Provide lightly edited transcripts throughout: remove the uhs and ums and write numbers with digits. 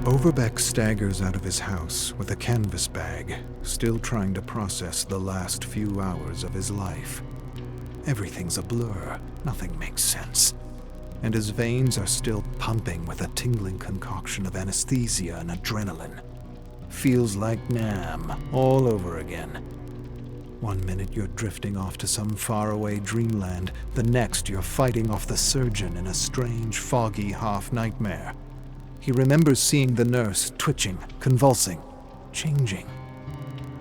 Overbeck staggers out of his house with a canvas bag, still trying to process the last few hours of his life. Everything's a blur, nothing makes sense, and his veins are still pumping with a tingling concoction of anesthesia and adrenaline. Feels like Nam all over again. One minute you're drifting off to some faraway dreamland, the next you're fighting off the surgeon in a strange, foggy half-nightmare. He remembers seeing the nurse twitching, convulsing, changing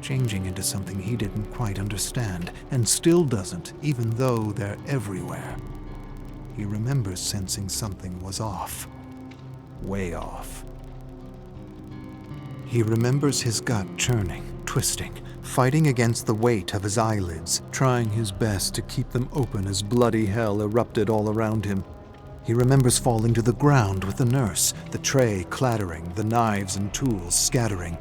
into something he didn't quite understand, and still doesn't, even though they're everywhere. He remembers sensing something was off. Way off. He remembers his gut churning, twisting, fighting against the weight of his eyelids, trying his best to keep them open as bloody hell erupted all around him. He remembers falling to the ground with the nurse, the tray clattering, the knives and tools scattering.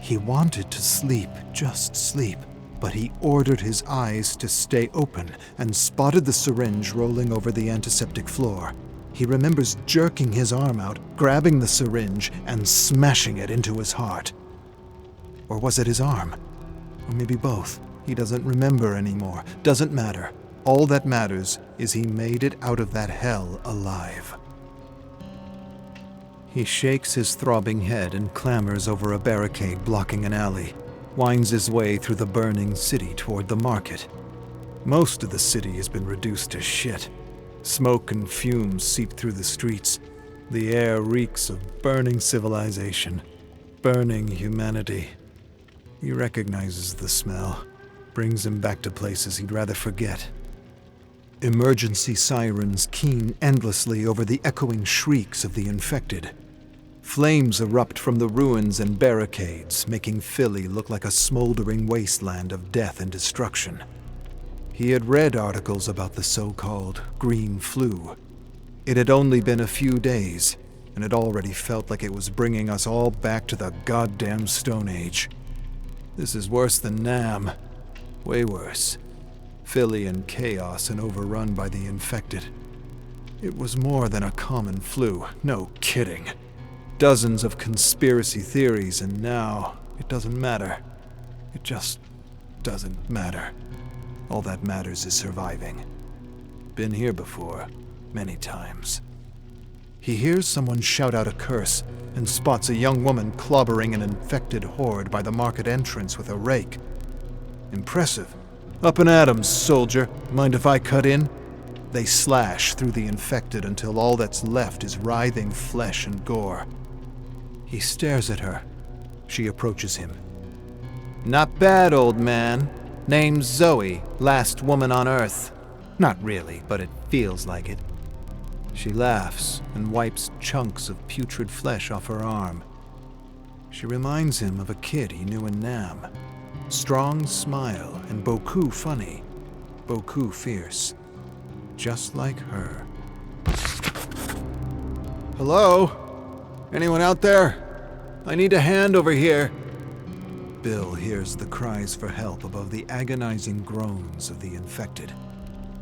He wanted to sleep, just sleep, but he ordered his eyes to stay open and spotted the syringe rolling over the antiseptic floor. He remembers jerking his arm out, grabbing the syringe, and smashing it into his heart. Or was it his arm? Or maybe both. He doesn't remember anymore. Doesn't matter. All that matters is he made it out of that hell alive. He shakes his throbbing head and clambers over a barricade blocking an alley, winds his way through the burning city toward the market. Most of the city has been reduced to shit. Smoke and fumes seep through the streets. The air reeks of burning civilization, burning humanity. He recognizes the smell, brings him back to places he'd rather forget. Emergency sirens keen endlessly over the echoing shrieks of the infected. Flames erupt from the ruins and barricades, making Philly look like a smoldering wasteland of death and destruction. He had read articles about the so-called green flu. It had only been a few days, and it already felt like it was bringing us all back to the goddamn Stone Age. This is worse than Nam. Way worse. Philly in chaos and overrun by the infected. It was more than a common flu, no kidding. Dozens of conspiracy theories, and now it doesn't matter. It just doesn't matter. All that matters is surviving. Been here before, many times. He hears someone shout out a curse and spots a young woman clobbering an infected horde by the market entrance with a rake. Impressive. Up and at 'em, soldier. Mind if I cut in? They slash through the infected until all that's left is writhing flesh and gore. He stares at her. She approaches him. Not bad, old man. Name's Zoe, last woman on Earth. Not really, but it feels like it. She laughs and wipes chunks of putrid flesh off her arm. She reminds him of a kid he knew in Nam. Strong smile and beaucoup funny, beaucoup fierce. Just like her. Hello? Anyone out there? I need a hand over here. Bill hears the cries for help above the agonizing groans of the infected.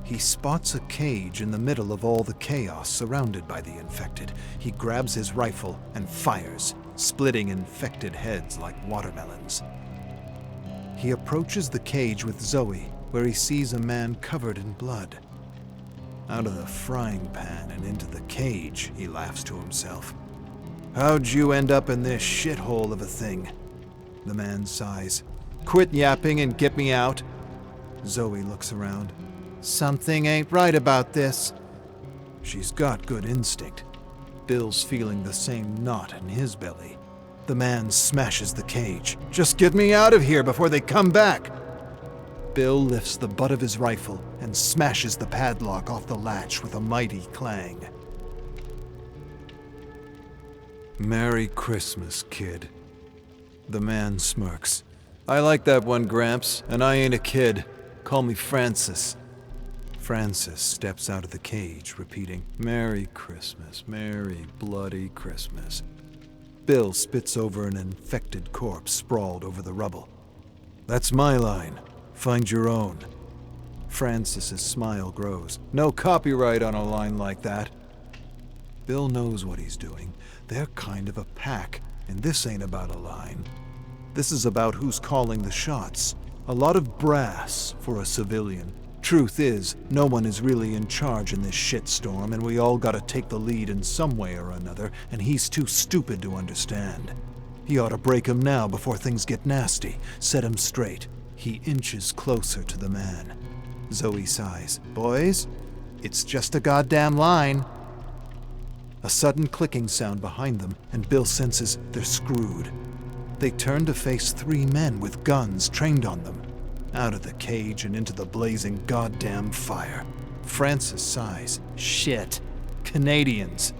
He spots a cage in the middle of all the chaos surrounded by the infected. He grabs his rifle and fires, splitting infected heads like watermelons. He approaches the cage with Zoe, where he sees a man covered in blood. Out of the frying pan and into the cage, he laughs to himself. How'd you end up in this shithole of a thing? The man sighs. Quit yapping and get me out. Zoe looks around. Something ain't right about this. She's got good instinct. Bill's feeling the same knot in his belly. The man smashes the cage. Just get me out of here before they come back. Bill lifts the butt of his rifle and smashes the padlock off the latch with a mighty clang. Merry Christmas, kid. The man smirks. I like that one, Gramps, and I ain't a kid. Call me Francis. Francis steps out of the cage, repeating, Merry Christmas, Merry bloody Christmas. Bill spits over an infected corpse sprawled over the rubble. That's my line. Find your own. Francis's smile grows. No copyright on a line like that. Bill knows what he's doing. They're kind of a pack, and this ain't about a line. This is about who's calling the shots. A lot of brass for a civilian. Truth is, no one is really in charge in this shitstorm, and we all gotta take the lead in some way or another, and he's too stupid to understand. He ought to break him now before things get nasty, set him straight. He inches closer to the man. Zoe sighs. Boys, it's just a goddamn line. A sudden clicking sound behind them, and Bill senses they're screwed. They turn to face three men with guns trained on them. Out of the cage and into the blazing goddamn fire. Francis sighs. Shit. Canadians.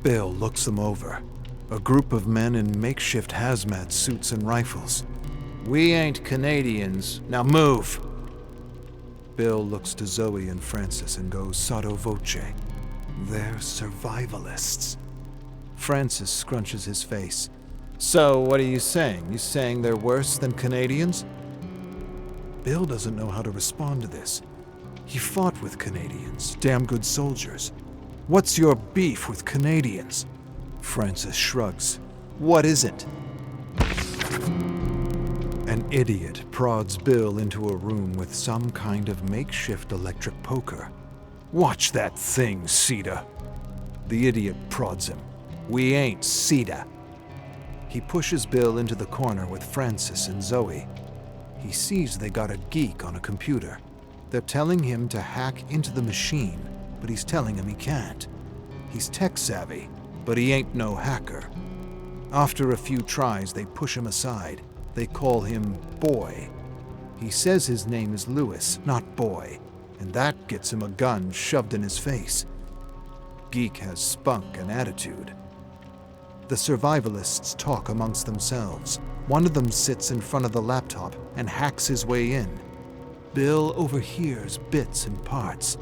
Bill looks them over. A group of men in makeshift hazmat suits and rifles. We ain't Canadians. Now move! Bill looks to Zoe and Francis and goes sotto voce. They're survivalists. Francis scrunches his face. So, what are you saying? You saying they're worse than Canadians? Bill doesn't know how to respond to this. He fought with Canadians, damn good soldiers. What's your beef with Canadians? Francis shrugs. What is it? An idiot prods Bill into a room with some kind of makeshift electric poker. Watch that thing, Sita. The idiot prods him. We ain't Sita. He pushes Bill into the corner with Francis and Zoe. He sees they got a geek on a computer. They're telling him to hack into the machine, but he's telling him he can't. He's tech savvy, but he ain't no hacker. After a few tries, they push him aside. They call him Boy. He says his name is Lewis, not Boy, and that gets him a gun shoved in his face. Geek has spunk and attitude. The survivalists talk amongst themselves. One of them sits in front of the laptop and hacks his way in. Bill overhears bits and parts.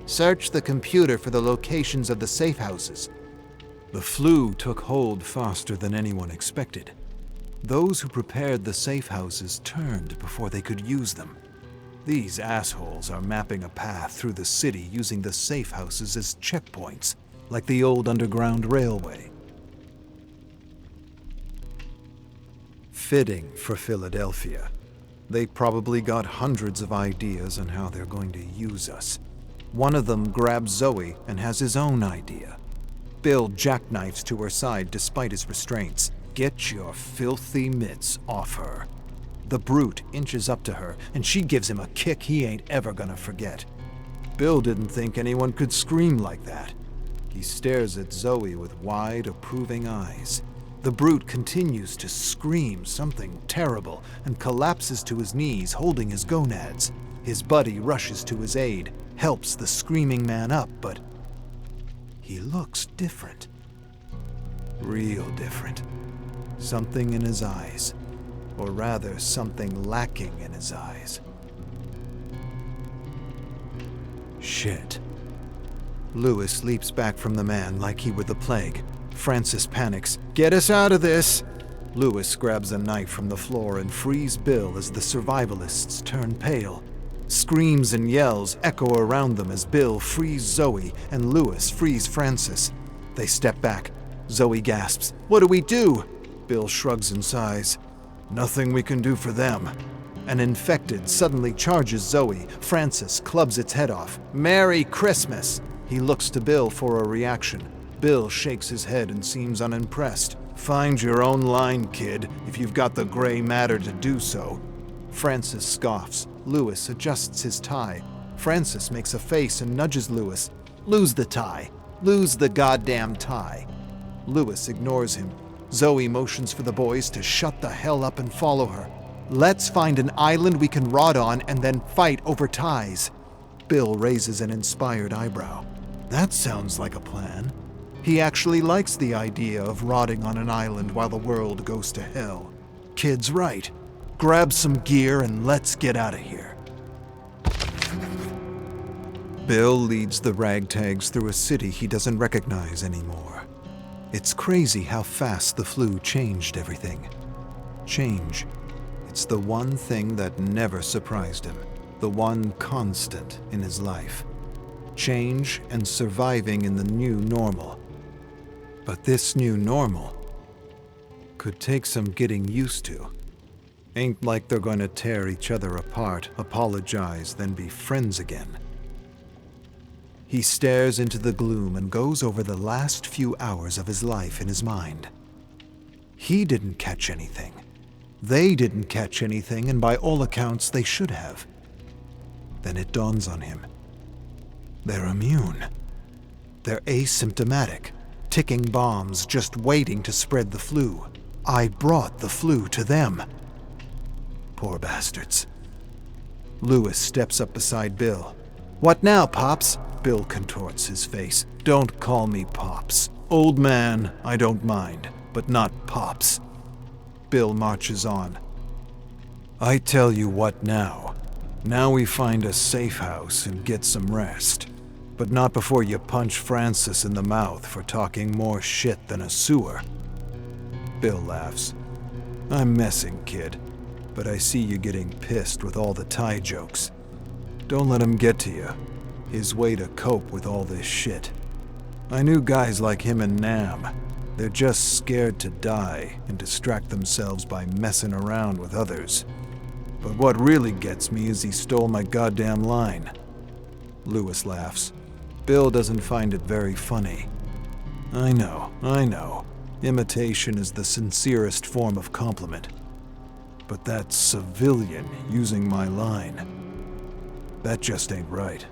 Search the computer for the locations of the safe houses. The flu took hold faster than anyone expected. Those who prepared the safe houses turned before they could use them. These assholes are mapping a path through the city using the safe houses as checkpoints, like the old underground railway. Fitting for Philadelphia. They probably got hundreds of ideas on how they're going to use us. One of them grabs Zoe and has his own idea. Bill jackknifes to her side despite his restraints. Get your filthy mitts off her. The brute inches up to her, and she gives him a kick he ain't ever gonna forget. Bill didn't think anyone could scream like that. He stares at Zoe with wide, approving eyes. The brute continues to scream something terrible and collapses to his knees, holding his gonads. His buddy rushes to his aid, helps the screaming man up, but he looks different. Real different. Something in his eyes. Or rather, something lacking in his eyes. Shit. Lewis leaps back from the man like he were the plague. Francis panics. Get us out of this! Lewis grabs a knife from the floor and frees Bill as the survivalists turn pale. Screams and yells echo around them as Bill frees Zoe and Lewis frees Francis. They step back. Zoe gasps. What do we do? Bill shrugs and sighs. Nothing we can do for them. An infected suddenly charges Zoe. Francis clubs its head off. Merry Christmas! He looks to Bill for a reaction. Bill shakes his head and seems unimpressed. Find your own line, kid, if you've got the gray matter to do so. Francis scoffs. Lewis adjusts his tie. Francis makes a face and nudges Lewis. Lose the tie. Lose the goddamn tie. Lewis ignores him. Zoe motions for the boys to shut the hell up and follow her. Let's find an island we can rot on and then fight over ties. Bill raises an inspired eyebrow. That sounds like a plan. He actually likes the idea of rotting on an island while the world goes to hell. Kid's right. Grab some gear and let's get out of here. Bill leads the ragtags through a city he doesn't recognize anymore. It's crazy how fast the flu changed everything. Change. It's the one thing that never surprised him. The one constant in his life. change and surviving in the new normal. But this new normal could take some getting used to. Ain't like they're going to tear each other apart, apologize, then be friends again. He stares into the gloom and goes over the last few hours of his life in his mind. He didn't catch anything. They didn't catch anything, and by all accounts, they should have. Then it dawns on him. They're immune. They're asymptomatic, ticking bombs just waiting to spread the flu. I brought the flu to them. Poor bastards. Lewis steps up beside Bill. "What now, Pops?" Bill contorts his face. "Don't call me Pops. Old man, I don't mind, but not Pops." Bill marches on. "I tell you what now. Now we find a safe house and get some rest. But not before you punch Francis in the mouth for talking more shit than a sewer." Bill laughs. "I'm messing, kid, but I see you getting pissed with all the Thai jokes. Don't let him get to you. His way to cope with all this shit. I knew guys like him in Nam. They're just scared to die and distract themselves by messing around with others. But what really gets me is he stole my goddamn line." Lewis laughs. Bill doesn't find it very funny. I know. Imitation is the sincerest form of compliment. But that civilian using my line, that just ain't right.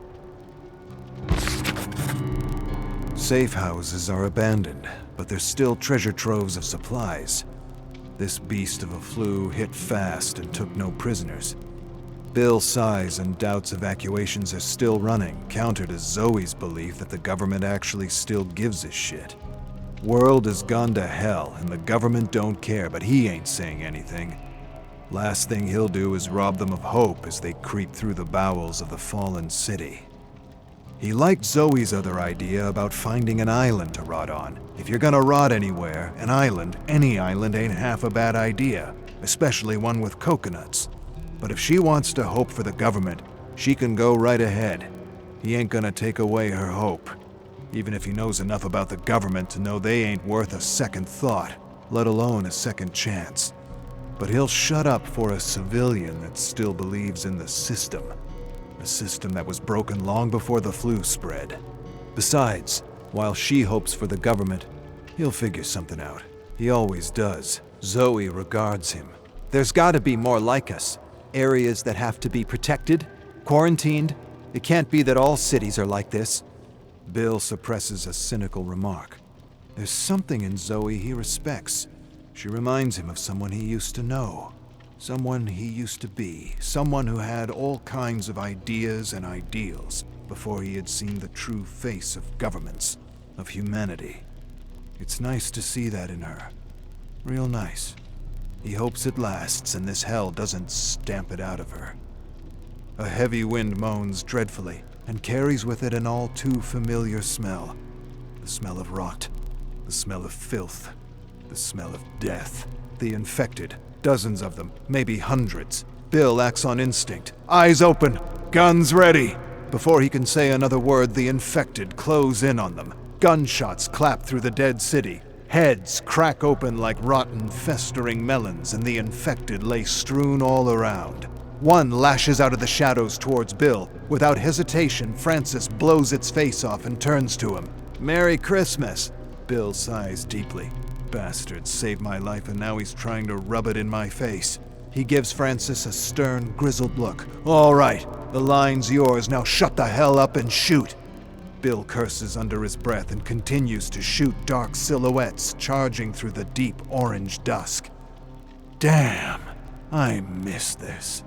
Safe houses are abandoned, but there's still treasure troves of supplies. This beast of a flu hit fast and took no prisoners. Bill sighs and doubts evacuations are still running, counter to Zoe's belief that the government actually still gives a shit. World has gone to hell and the government don't care, but he ain't saying anything. Last thing he'll do is rob them of hope as they creep through the bowels of the fallen city. He liked Zoe's other idea about finding an island to rot on. If you're gonna rot anywhere, an island, any island, ain't half a bad idea, especially one with coconuts. But if she wants to hope for the government, she can go right ahead. He ain't gonna take away her hope, even if he knows enough about the government to know they ain't worth a second thought, let alone a second chance. But he'll shut up for a civilian that still believes in the system. A system that was broken long before the flu spread. Besides, while she hopes for the government, he'll figure something out. He always does. Zoe regards him. "There's gotta be more like us. Areas that have to be protected, quarantined. It can't be that all cities are like this." Bill suppresses a cynical remark. There's something in Zoe he respects. She reminds him of someone he used to know. Someone he used to be, someone who had all kinds of ideas and ideals before he had seen the true face of governments, of humanity. It's nice to see that in her. Real nice. He hopes it lasts and this hell doesn't stamp it out of her. A heavy wind moans dreadfully and carries with it an all too familiar smell. The smell of rot, the smell of filth, the smell of death. The infected. Dozens of them, maybe hundreds. Bill acts on instinct. Eyes open, guns ready. Before he can say another word, the infected close in on them. Gunshots clap through the dead city. Heads crack open like rotten, festering melons, and the infected lay strewn all around. One lashes out of the shadows towards Bill. Without hesitation, Francis blows its face off and turns to him. "Merry Christmas!" Bill sighs deeply. Bastard saved my life and now he's trying to rub it in my face. He gives Francis a stern, grizzled look. "All right, the line's yours, now shut the hell up and shoot." Bill curses under his breath and continues to shoot dark silhouettes charging through the deep orange dusk. Damn, I miss this.